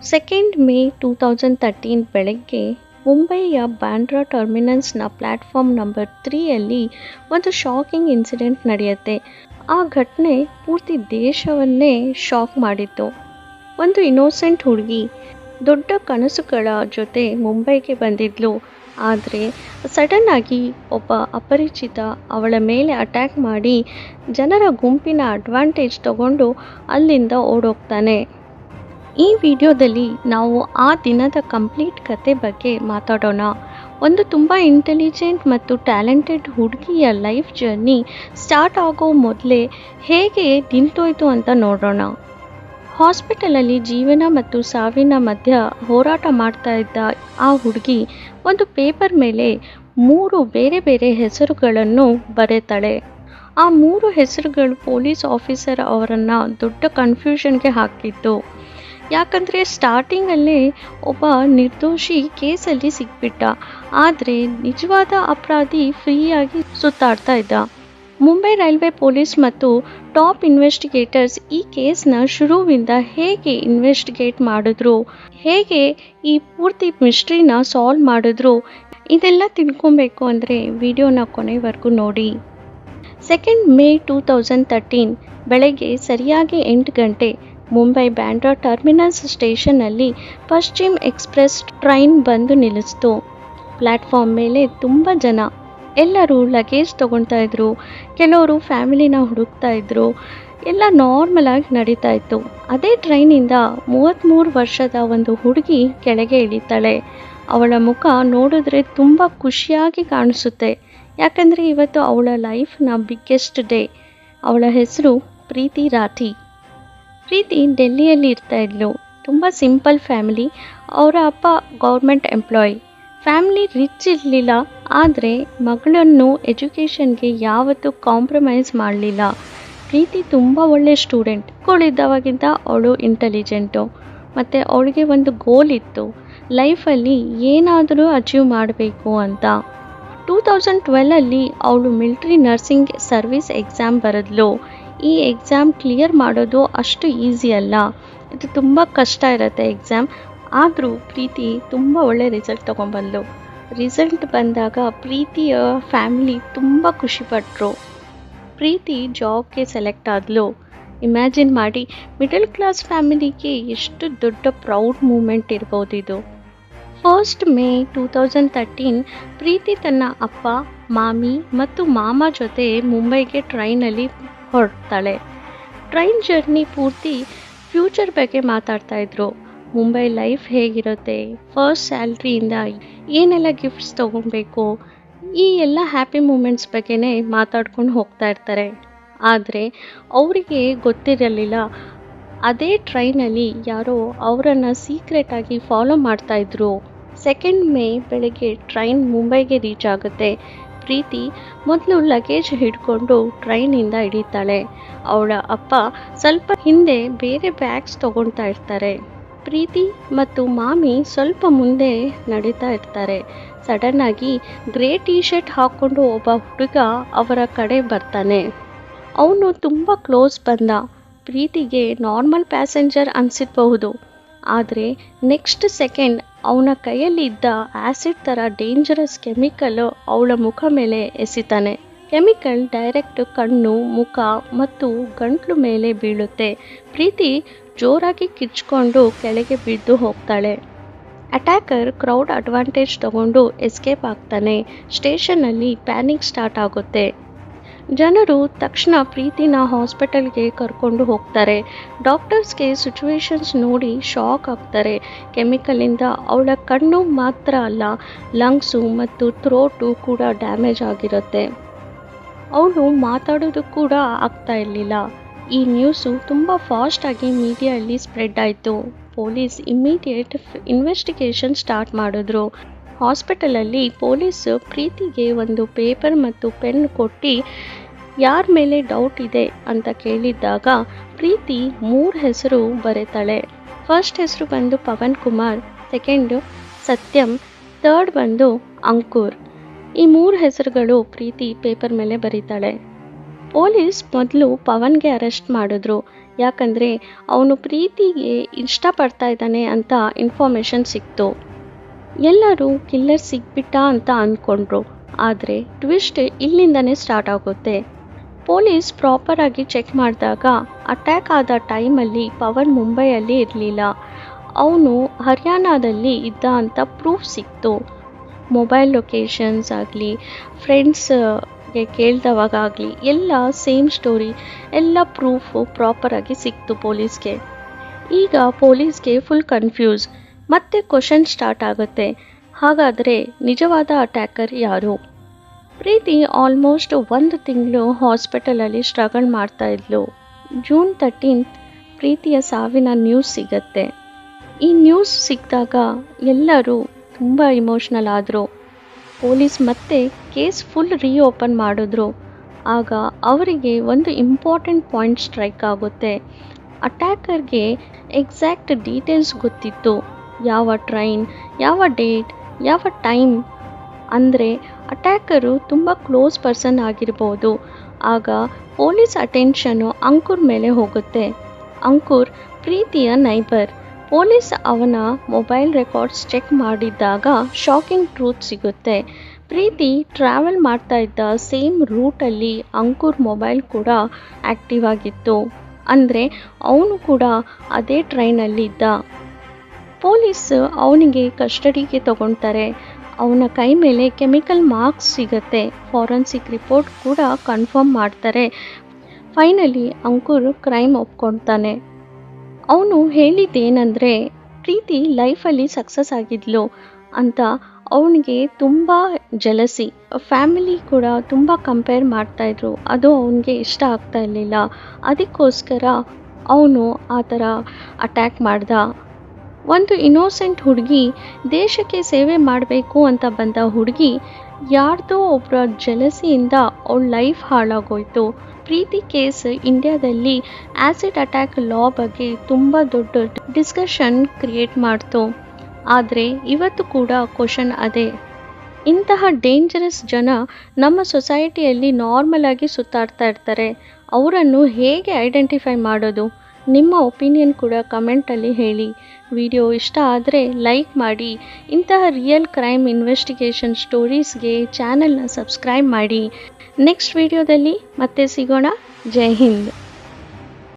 2 ಮೇ 2013 ಬೆಳಗ್ಗೆ ಮುಂಬಯಿಯ ಬಾಂಡ್ರಾ ಟರ್ಮಿನಲ್ಸ್ನ platform number 3ಯಲ್ಲಿ ಒಂದು shocking incident ನಡೆಯುತ್ತೆ. ಆ ಘಟನೆ ಪೂರ್ತಿ ದೇಶವನ್ನೇ ಶಾಕ್ ಮಾಡಿತ್ತು. ಒಂದು ಇನ್ನೋಸೆಂಟ್ ಹುಡುಗಿ ದೊಡ್ಡ ಕನಸುಗಳ ಜೊತೆ ಮುಂಬೈಗೆ ಬಂದಿದ್ಲು. ಆದರೆ ಸಡನ್ ಆಗಿ ಒಬ್ಬ ಅಪರಿಚಿತ ಅವಳ ಮೇಲೆ ಅಟ್ಯಾಕ್ ಮಾಡಿ ಜನರ ಗುಂಪಿನ ಅಡ್ವಾಂಟೇಜ್ ತಗೊಂಡು ಅಲ್ಲಿಂದ ಓಡೋಗ್ತಾನೆ. ಈ ವಿಡಿಯೋದಲ್ಲಿ ನಾವು ಆ ದಿನದ ಕಂಪ್ಲೀಟ್ ಕತೆ ಬಗ್ಗೆ ಮಾತಾಡೋಣ. ಒಂದು ತುಂಬ ಇಂಟೆಲಿಜೆಂಟ್ ಮತ್ತು ಟ್ಯಾಲೆಂಟೆಡ್ ಹುಡುಗಿಯ ಲೈಫ್ ಜರ್ನಿ ಸ್ಟಾರ್ಟ್ ಆಗೋ ಮೊದಲೇ ಹೇಗೆ ನಿಂತೋಯ್ತು ಅಂತ ನೋಡೋಣ. ಹಾಸ್ಪಿಟಲಲ್ಲಿ ಜೀವನ ಮತ್ತು ಸಾವಿನ ಮಧ್ಯ ಹೋರಾಟ ಮಾಡ್ತಾ ಇದ್ದ ಆ ಹುಡುಗಿ ಒಂದು ಪೇಪರ್ ಮೇಲೆ 3 ಬೇರೆ ಬೇರೆ ಹೆಸರುಗಳನ್ನು ಬರೆತಾಳೆ. ಆ 3 ಹೆಸರುಗಳು ಪೊಲೀಸ್ ಆಫೀಸರ್ ಅವರನ್ನು ದೊಡ್ಡ ಕನ್ಫ್ಯೂಷನ್ಗೆ ಹಾಕಿತ್ತು. ಯಾಕಂದರೆ ಸ್ಟಾರ್ಟಿಂಗಲ್ಲೇ ಒಬ್ಬ ನಿರ್ದೋಷಿ ಕೇಸಲ್ಲಿ ಸಿಕ್ಬಿಟ್ಟ, ಆದರೆ ನಿಜವಾದ ಅಪರಾಧಿ ಫ್ರೀಯಾಗಿ ಸುತ್ತಾಡ್ತಾ ಇದ್ದ. ಮುಂಬೈ ರೈಲ್ವೆ ಪೊಲೀಸ್ ಮತ್ತು ಟಾಪ್ ಇನ್ವೆಸ್ಟಿಗೇಟರ್ಸ್ ಈ ಕೇಸ್ನ ಶುರುವಿಂದ ಹೇಗೆ ಇನ್ವೆಸ್ಟಿಗೇಟ್ ಮಾಡಿದ್ರು, ಹೇಗೆ ಈ ಪೂರ್ತಿ ಮಿಸ್ಟ್ರಿನ ಸಾಲ್ವ್ ಮಾಡಿದ್ರು, ಇದೆಲ್ಲ ತಿಳ್ಕೊಬೇಕು ಅಂದರೆ ವಿಡಿಯೋನ ಕೊನೆವರೆಗೂ ನೋಡಿ. 2 ಮೇ 2013 ಬೆಳಗ್ಗೆ ಸರಿಯಾಗಿ 8 ಗಂಟೆ ಮುಂಬೈ ಬ್ಯಾಂಡ್ರಾ ಟರ್ಮಿನಲ್ಸ್ ಸ್ಟೇಷನ್ನಲ್ಲಿ ಪಶ್ಚಿಮ್ ಎಕ್ಸ್ಪ್ರೆಸ್ ಟ್ರೈನ್ ಬಂದು ನಿಲ್ಲಿಸ್ತು. ಪ್ಲ್ಯಾಟ್ಫಾರ್ಮ್ ಮೇಲೆ ತುಂಬ ಜನ, ಎಲ್ಲರೂ ಲಗೇಜ್ ತೊಗೊಳ್ತಾ ಇದ್ರು, ಕೆಲವರು ಫ್ಯಾಮಿಲಿನ ಹುಡುಕ್ತಾ ಇದ್ರು. ಎಲ್ಲ ನಾರ್ಮಲ್ ಆಗಿ ನಡೀತಾ ಇತ್ತು. ಅದೇ ಟ್ರೈನಿಂದ 33 ವರ್ಷದ ಒಂದು ಹುಡುಗಿ ಕೆಳಗೆ ಇಳಿತಾಳೆ. ಅವಳ ಮುಖ ನೋಡಿದ್ರೆ ತುಂಬ ಖುಷಿಯಾಗಿ ಕಾಣಿಸುತ್ತೆ, ಯಾಕಂದರೆ ಇವತ್ತು ಅವಳ ಲೈಫ್ನ ಬಿಗ್ಗೆಸ್ಟ್ ಡೇ. ಅವಳ ಹೆಸರು ಪ್ರೀತಿ ರಾಠಿ. ಪ್ರೀತಿ ಡೆಲ್ಲಿಯಲ್ಲಿ ಇರ್ತಾ ಇದ್ಲು. ತುಂಬ ಸಿಂಪಲ್ ಫ್ಯಾಮಿಲಿ. ಅವರ ಅಪ್ಪ ಗೌರ್ಮೆಂಟ್ ಎಂಪ್ಲಾಯಿ. ಫ್ಯಾಮಿಲಿ ರಿಚ್ ಇರಲಿಲ್ಲ, ಆದರೆ ಮಗಳನ್ನು ಎಜುಕೇಷನ್ಗೆ ಯಾವತ್ತೂ ಕಾಂಪ್ರಮೈಸ್ ಮಾಡಲಿಲ್ಲ. ಪ್ರೀತಿ ತುಂಬ ಒಳ್ಳೆ ಸ್ಟೂಡೆಂಟ್. ಸ್ಕೂಲಿದ್ದವಾಗಿಂದ ಅವಳು ಇಂಟೆಲಿಜೆಂಟು. ಮತ್ತು ಅವಳಿಗೆ ಒಂದು ಗೋಲ್ ಇತ್ತು, ಲೈಫಲ್ಲಿ ಏನಾದರೂ ಅಚೀವ್ ಮಾಡಬೇಕು ಅಂತ. 2012ಅಲ್ಲಿ ಅವಳು ಮಿಲಿಟ್ರಿ ನರ್ಸಿಂಗ್ ಸರ್ವಿಸ್ ಎಕ್ಸಾಮ್ ಬರೆದ್ಲು. ಈ ಎಕ್ಸಾಮ್ ಕ್ಲಿಯರ್ ಮಾಡೋದು ಅಷ್ಟು ಈಸಿ ಅಲ್ಲ, ಇದು ತುಂಬ ಕಷ್ಟ ಇರುತ್ತೆ ಎಕ್ಸಾಮ್. ಆದರೂ ಪ್ರೀತಿ ತುಂಬ ಒಳ್ಳೆ ರಿಸಲ್ಟ್ ತೊಗೊಂಡ್ಬಂದ್ಲು. ರಿಸಲ್ಟ್ ಬಂದಾಗ ಪ್ರೀತಿಯ ಫ್ಯಾಮಿಲಿ ತುಂಬ ಖುಷಿಪಟ್ಟರು. ಪ್ರೀತಿ ಜಾಬ್ಗೆ ಸೆಲೆಕ್ಟ್ ಆದಳು. ಇಮ್ಯಾಜಿನ್ ಮಾಡಿ, ಮಿಡಲ್ ಕ್ಲಾಸ್ ಫ್ಯಾಮಿಲಿಗೆ ಎಷ್ಟು ದೊಡ್ಡ ಪ್ರೌಡ್ ಮೂಮೆಂಟ್ ಇರ್ಬೋದು ಇದು. 1 ಮೇ 2013 ಪ್ರೀತಿ ತನ್ನ ಅಪ್ಪ, ಮಾಮಿ ಮತ್ತು ಮಾಮ ಜೊತೆ ಮುಂಬೈಗೆ ಟ್ರೈನಲ್ಲಿ ಹೊರಡ್ತಾಳೆ. ಟ್ರೈನ್ ಜರ್ನಿ ಪೂರ್ತಿ ಫ್ಯೂಚರ್ ಬಗ್ಗೆ ಮಾತಾಡ್ತಾ ಇದ್ರು. ಮುಂಬೈ ಲೈಫ್ ಹೇಗಿರುತ್ತೆ, ಫಸ್ಟ್ ಸ್ಯಾಲ್ರಿಯಿಂದ ಏನೆಲ್ಲ ಗಿಫ್ಟ್ಸ್ ತೊಗೊಬೇಕು, ಈ ಎಲ್ಲ ಹ್ಯಾಪಿ ಮೂಮೆಂಟ್ಸ್ ಬಗ್ಗೆನೇ ಮಾತಾಡ್ಕೊಂಡು ಹೋಗ್ತಾ ಇರ್ತಾರೆ. ಆದರೆ ಅವರಿಗೆ ಗೊತ್ತಿರಲಿಲ್ಲ, ಅದೇ ಟ್ರೈನಲ್ಲಿ ಯಾರೋ ಅವರನ್ನು ಸೀಕ್ರೆಟಾಗಿ ಫಾಲೋ ಮಾಡ್ತಾಯಿದ್ರು. 2 ಮೇ ಬೆಳಗ್ಗೆ ಟ್ರೈನ್ ಮುಂಬೈಗೆ ರೀಚ್ ಆಗುತ್ತೆ. ಪ್ರೀತಿ ಮೊದಲು ಲಗೇಜ್ ಹಿಡ್ಕೊಂಡು ಟ್ರೈನಿಂದ ಇಳಿತಾಳೆ. ಅವಳ ಅಪ್ಪ ಸ್ವಲ್ಪ ಹಿಂದೆ ಬೇರೆ ಬ್ಯಾಗ್ಸ್ ತೊಗೊಳ್ತಾ ಇರ್ತಾರೆ. ಪ್ರೀತಿ ಮತ್ತು ಮಾಮಿ ಸ್ವಲ್ಪ ಮುಂದೆ ನಡೀತಾ ಇರ್ತಾರೆ. ಸಡನ್ನಾಗಿ ಗ್ರೇ ಟೀ ಶರ್ಟ್ ಹಾಕ್ಕೊಂಡು ಒಬ್ಬ ಹುಡುಗ ಅವರ ಕಡೆ ಬರ್ತಾನೆ. ಅವನು ತುಂಬ ಕ್ಲೋಸ್ ಬಂದ. ಪ್ರೀತಿಗೆ ನಾರ್ಮಲ್ ಪ್ಯಾಸೆಂಜರ್ ಅನಿಸಿರಬಹುದು, ಆದರೆ ನೆಕ್ಸ್ಟ್ ಸೆಕೆಂಡ್ ಅವನ ಕೈಯಲ್ಲಿ ಇದ್ದ ಆ್ಯಸಿಡ್ ಥರ ಡೇಂಜರಸ್ ಕೆಮಿಕಲ್ ಅವಳ ಮುಖ ಮೇಲೆ ಎಸಿತಾನೆ. ಕೆಮಿಕಲ್ ಡೈರೆಕ್ಟ್ ಕಣ್ಣು, ಮುಖ ಮತ್ತು ಗಂಟ್ಲು ಮೇಲೆ ಬೀಳುತ್ತೆ. ಪ್ರೀತಿ ಜೋರಾಗಿ ಕಿರ್ಚ್ಕೊಂಡು ಕೆಳಗೆ ಬಿದ್ದು ಹೋಗ್ತಾಳೆ. ಅಟ್ಯಾಕರ್ ಕ್ರೌಡ್ ಅಡ್ವಾಂಟೇಜ್ ತಗೊಂಡು ಎಸ್ಕೇಪ್ ಆಗ್ತಾನೆ. ಸ್ಟೇಷನ್ನಲ್ಲಿ ಪ್ಯಾನಿಕ್ ಸ್ಟಾರ್ಟ್ ಆಗುತ್ತೆ. ಜನರು ತಕ್ಷಣ ಪ್ರೀತಿನ ಹಾಸ್ಪಿಟಲ್ಗೆ ಕರ್ಕೊಂಡು ಹೋಗ್ತಾರೆ. ಡಾಕ್ಟರ್ಸ್ಗೆ ಸಿಚುವೇಶನ್ಸ್ ನೋಡಿ ಶಾಕ್ ಆಗ್ತಾರೆ. ಕೆಮಿಕಲಿಂದ ಅವಳ ಕಣ್ಣು ಮಾತ್ರ ಅಲ್ಲ, ಲಂಗ್ಸು ಮತ್ತು ಥ್ರೋಟು ಕೂಡ ಡ್ಯಾಮೇಜ್ ಆಗಿರುತ್ತೆ. ಅವಳು ಮಾತಾಡೋದು ಕೂಡ ಆಗ್ತಾ ಇರಲಿಲ್ಲ. ಈ ನ್ಯೂಸು ತುಂಬ ಫಾಸ್ಟಾಗಿ ಮೀಡಿಯಲ್ಲಿ ಸ್ಪ್ರೆಡ್ ಆಯಿತು. ಪೊಲೀಸ್ ಇಮ್ಮಿಡಿಯೇಟ್ ಇನ್ವೆಸ್ಟಿಗೇಷನ್ ಸ್ಟಾರ್ಟ್ ಮಾಡಿದ್ರು. ಹಾಸ್ಪಿಟಲಲ್ಲಿ ಪೊಲೀಸು ಪ್ರೀತಿಗೆ ಒಂದು ಪೇಪರ್ ಮತ್ತು ಪೆನ್ ಕೊಟ್ಟು ಯಾರ ಮೇಲೆ ಡೌಟ್ ಇದೆ ಅಂತ ಕೇಳಿದ್ದಾಗ ಪ್ರೀತಿ 3 ಹೆಸರು ಬರೀತಾಳೆ. ಫಸ್ಟ್ ಹೆಸರು ಬಂದು ಪವನ್ ಕುಮಾರ್, ಸೆಕೆಂಡು ಸತ್ಯಂ, ಥರ್ಡ್ ಬಂದು ಅಂಕುರ್. ಈ 3 ಹೆಸರುಗಳು ಪ್ರೀತಿ ಪೇಪರ್ ಮೇಲೆ ಬರೀತಾಳೆ. ಪೊಲೀಸ್ ಮೊದಲು ಪವನ್ಗೆ ಅರೆಸ್ಟ್ ಮಾಡಿದ್ರು, ಯಾಕಂದರೆ ಅವನು ಪ್ರೀತಿಗೆ ಇಷ್ಟಪಡ್ತಾ ಇದ್ದಾನೆ ಅಂತ ಇನ್ಫಾರ್ಮೇಷನ್ ಸಿಕ್ತು. ಎಲ್ಲರೂ ಕಿಲ್ಲರ್ ಸಿಕ್ಬಿಟ್ಟ ಅಂತ ಅಂದ್ಕೊಂಡ್ರು. ಆದರೆ ಟ್ವಿಸ್ಟ್ ಇಲ್ಲಿಂದನೇ ಸ್ಟಾರ್ಟ್ ಆಗುತ್ತೆ. ಪೊಲೀಸ್ ಪ್ರಾಪರಾಗಿ ಚೆಕ್ ಮಾಡಿದಾಗ ಅಟ್ಯಾಕ್ ಆದ ಟೈಮಲ್ಲಿ ಪವನ್ ಮುಂಬೈಯಲ್ಲಿ ಇರಲಿಲ್ಲ, ಅವನು ಹರಿಯಾಣದಲ್ಲಿ ಇದ್ದ ಅಂತ ಪ್ರೂಫ್ ಸಿಕ್ತು. ಮೊಬೈಲ್ ಲೊಕೇಶನ್ಸ್ ಆಗಲಿ, ಫ್ರೆಂಡ್ಸ್ಗೆ ಕೇಳ್ದವಾಗಲಿ ಎಲ್ಲ ಸೇಮ್ ಸ್ಟೋರಿ, ಎಲ್ಲ ಪ್ರೂಫು ಪ್ರಾಪರಾಗಿ ಸಿಕ್ತು ಪೊಲೀಸ್ಗೆ. ಈಗ ಪೊಲೀಸ್ಗೆ ಫುಲ್ ಕನ್ಫ್ಯೂಸ್. ಮತ್ತೆ ಕ್ವಶನ್ ಸ್ಟಾರ್ಟ್ ಆಗುತ್ತೆ, ಹಾಗಾದರೆ ನಿಜವಾದ ಅಟ್ಯಾಕರ್ ಯಾರು? ಪ್ರೀತಿ ಆಲ್ಮೋಸ್ಟ್ 1 ತಿಂಗಳು ಹಾಸ್ಪಿಟಲಲ್ಲಿ ಸ್ಟ್ರಗಲ್ ಮಾಡ್ತಾ ಇದ್ಲು. ಜೂನ್ 13 ಪ್ರೀತಿಯ ಸಾವಿನ ನ್ಯೂಸ್ ಸಿಗತ್ತೆ. ಈ ನ್ಯೂಸ್ ಸಿಕ್ಕಿದಾಗ ಎಲ್ಲರೂ ತುಂಬ ಇಮೋಷ್ನಲ್ ಆದರು. ಪೊಲೀಸ್ ಮತ್ತೆ ಕೇಸ್ ಫುಲ್ ರೀಓಪನ್ ಮಾಡಿದ್ರು. ಆಗ ಅವರಿಗೆ ಒಂದು ಇಂಪಾರ್ಟೆಂಟ್ ಪಾಯಿಂಟ್ ಸ್ಟ್ರೈಕ್ ಆಗುತ್ತೆ. ಅಟ್ಯಾಕರ್ಗೆ ಎಕ್ಸಾಕ್ಟ್ ಡೀಟೇಲ್ಸ್ ಗೊತ್ತಿತ್ತು, ಯಾವ ಟ್ರೈನ್, ಯಾವ ಡೇಟ್, ಯಾವ ಟೈಮ್. ಅಂದರೆ ಅಟ್ಯಾಕರು ತುಂಬ ಕ್ಲೋಸ್ ಪರ್ಸನ್ ಆಗಿರ್ಬೋದು. ಆಗ ಪೊಲೀಸ್ ಅಟೆನ್ಷನು ಅಂಕುರ್ ಮೇಲೆ ಹೋಗುತ್ತೆ. ಅಂಕುರ್ ಪ್ರೀತಿಯ ನೈಬರ್. ಪೊಲೀಸ್ ಅವನ ಮೊಬೈಲ್ ರೆಕಾರ್ಡ್ಸ್ ಚೆಕ್ ಮಾಡಿದ್ದಾಗ ಶಾಕಿಂಗ್ ಟ್ರೂತ್ ಸಿಗುತ್ತೆ. ಪ್ರೀತಿ ಟ್ರಾವೆಲ್ ಮಾಡ್ತಾ ಇದ್ದ ಸೇಮ್ ರೂಟಲ್ಲಿ ಅಂಕುರ್ ಮೊಬೈಲ್ ಕೂಡ ಆ್ಯಕ್ಟಿವ್ ಆಗಿತ್ತು. ಅಂದರೆ ಅವನು ಕೂಡ ಅದೇ ಟ್ರೈನಲ್ಲಿದ್ದ. ಪೊಲೀಸ್ ಅವನಿಗೆ ಕಸ್ಟಡಿಗೆ ತಗೊಳ್ತಾರೆ. ಅವನ ಕೈ ಮೇಲೆ ಕೆಮಿಕಲ್ ಮಾರ್ಕ್ಸ್ ಸಿಗುತ್ತೆ. ಫಾರೆನ್ಸಿಕ್ ರಿಪೋರ್ಟ್ ಕೂಡ ಕನ್ಫರ್ಮ್ ಮಾಡ್ತಾರೆ. ಫೈನಲಿ ಅಂಕುರ್ ಕ್ರೈಮ್ ಒಪ್ಕೊಳ್ತಾನೆ. ಅವನು ಹೇಳಿದ್ದೇನೆಂದರೆ ಪ್ರೀತಿ ಲೈಫಲ್ಲಿ ಸಕ್ಸಸ್ ಆಗಿದ್ಲು ಅಂತ. ಅವನಿಗೆ ತುಂಬ ಜಲಸಿ, ಫ್ಯಾಮಿಲಿ ಕೂಡ ತುಂಬ ಕಂಪೇರ್ ಮಾಡ್ತಾಯಿದ್ರು. ಅದು ಅವನಿಗೆ ಇಷ್ಟ ಆಗ್ತಾ ಇರಲಿಲ್ಲ. ಅದಕ್ಕೋಸ್ಕರ ಅವನು ಆ ಥರ ಅಟ್ಯಾಕ್ ಮಾಡ್ದ. ಒಂದು ಇನ್ನೋಸೆಂಟ್ ಹುಡುಗಿ, ದೇಶಕ್ಕೆ ಸೇವೆ ಮಾಡಬೇಕು ಅಂತ ಬಂದ ಹುಡುಗಿ, ಯಾರ್ದೋ ಒಬ್ಬರ ಜಲಸಿಯಿಂದ ಅವಳ ಲೈಫ್ ಹಾಳಾಗೋಯ್ತು. ಪ್ರೀತಿ ಕೇಸ್ ಇಂಡಿಯಾದಲ್ಲಿ ಆ್ಯಸಿಡ್ ಅಟ್ಯಾಕ್ ಲಾ ಬಗ್ಗೆ ತುಂಬ ದೊಡ್ಡ ಡಿಸ್ಕಷನ್ ಕ್ರಿಯೇಟ್ ಮಾಡ್ತು. ಆದರೆ ಇವತ್ತು ಕೂಡ ಕ್ವಶನ್ ಅದೇ, ಇಂತಹ ಡೇಂಜರಸ್ ಜನ ನಮ್ಮ ಸೊಸೈಟಿಯಲ್ಲಿ ನಾರ್ಮಲ್ ಆಗಿ ಸುತ್ತಾಡ್ತಾ ಇರ್ತಾರೆ. ಅವರನ್ನು ಹೇಗೆ ಐಡೆಂಟಿಫೈ ಮಾಡೋದು? ನಿಮ್ಮ ಒಪಿನಿಯನ್ ಕೂಡ ಕಮೆಂಟಲ್ಲಿ ಹೇಳಿ. ವಿಡಿಯೋ ಇಷ್ಟ ಆದರೆ ಲೈಕ್ ಮಾಡಿ. ಇಂತಹ ರಿಯಲ್ ಕ್ರೈಮ್ ಇನ್ವೆಸ್ಟಿಗೇಷನ್ ಸ್ಟೋರೀಸ್ಗೆ ಚಾನಲ್ನ ಸಬ್ಸ್ಕ್ರೈಬ್ ಮಾಡಿ. ನೆಕ್ಸ್ಟ್ ವಿಡಿಯೋದಲ್ಲಿ ಮತ್ತೆ ಸಿಗೋಣ. ಜೈ ಹಿಂದ್.